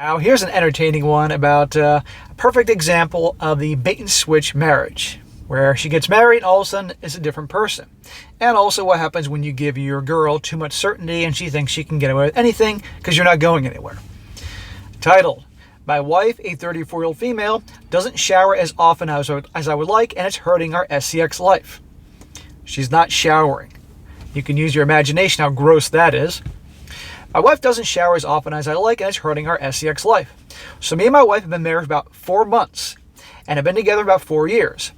Now, here's an entertaining one about a perfect example of the bait and switch marriage, where she gets married and all of a sudden is a different person. And also what happens when you give your girl too much certainty and she thinks she can get away with anything because you're not going anywhere. Titled, My Wife, a 34-year-old female, doesn't shower as often as I would like, and it's hurting our SCX life. She's not showering. You can use your imagination how gross that is. My wife doesn't shower as often as I like, and it's hurting our SCX life. So me and my wife have been married for about 4 months and have been together about 4 years.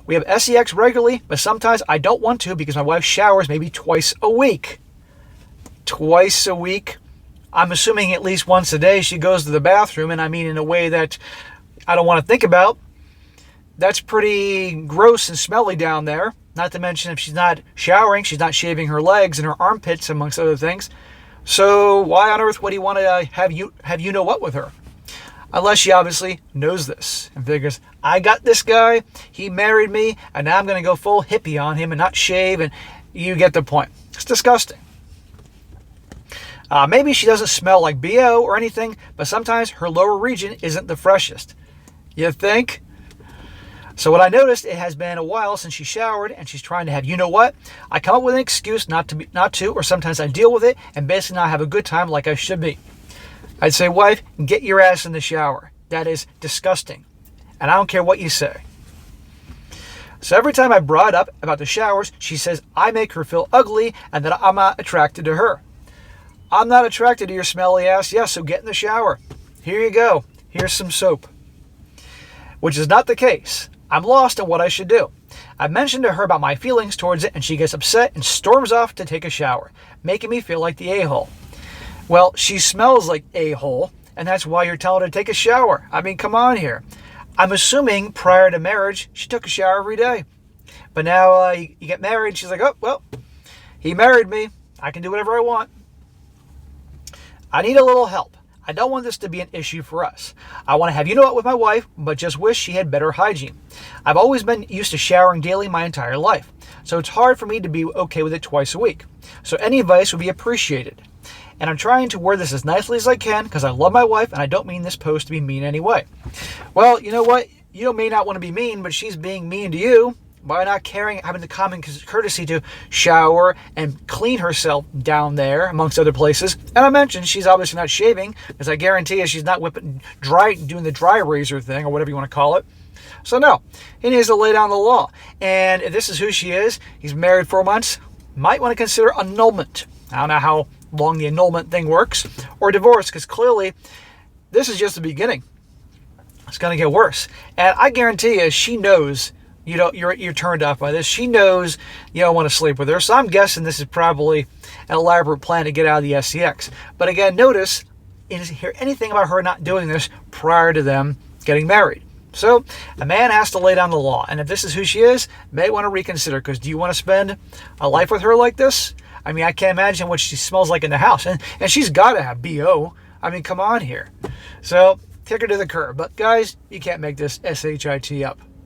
We have SCX regularly, but sometimes I don't want to because my wife showers maybe twice a week. Twice a week? I'm assuming at least once a day she goes to the bathroom, and I mean in a way that I don't want to think about. That's pretty gross and smelly down there. Not to mention if she's not showering, she's not shaving her legs and her armpits, amongst other things. So why on earth would he want to have you know what with her? Unless she obviously knows this and figures, I got this guy, he married me, and now I'm going to go full hippie on him and not shave, and you get the point. It's disgusting. Maybe she doesn't smell like BO or anything, but sometimes her lower region isn't the freshest. You think? So what I noticed, it has been a while since she showered, and she's trying to have you know what. I come up with an excuse not to, or sometimes I deal with it and basically not have a good time like I should be. I'd say, wife, get your ass in the shower. That is disgusting, and I don't care what you say. So every time I brought up about the showers, she says I make her feel ugly and that I'm not attracted to her. I'm not attracted to your smelly ass. Yes, so get in the shower. Here you go. Here's some soap. Which is not the case. I'm lost on what I should do. I mentioned to her about my feelings towards it, and she gets upset and storms off to take a shower, making me feel like the a-hole. Well, she smells like a-hole, and that's why you're telling her to take a shower. I mean, come on here. I'm assuming prior to marriage, she took a shower every day. But now you get married, she's like, oh, well, he married me. I can do whatever I want. I need a little help. I don't want this to be an issue for us. I want to have you know what with my wife, but just wish she had better hygiene. I've always been used to showering daily my entire life, so it's hard for me to be okay with it twice a week. So any advice would be appreciated. And I'm trying to word this as nicely as I can because I love my wife and I don't mean this post to be mean anyway. Well, you know what? You may not want to be mean, but she's being mean to you by not having the common courtesy to shower and clean herself down there, amongst other places. And I mentioned she's obviously not shaving, because I guarantee you she's not doing the dry razor thing, or whatever you want to call it. So no, he needs to lay down the law. And if this is who she is, he's married 4 months, might want to consider annulment. I don't know how long the annulment thing works, or divorce, because clearly this is just the beginning. It's going to get worse. And I guarantee you she knows you're turned off by this. She knows you don't want to sleep with her. So I'm guessing this is probably an elaborate plan to get out of the SCX. But again, notice, you didn't hear anything about her not doing this prior to them getting married. So a man has to lay down the law. And if this is who she is, may want to reconsider. Because do you want to spend a life with her like this? I mean, I can't imagine what she smells like in the house. And she's got to have BO. I mean, come on here. So take her to the curb. But guys, you can't make this SHIT up.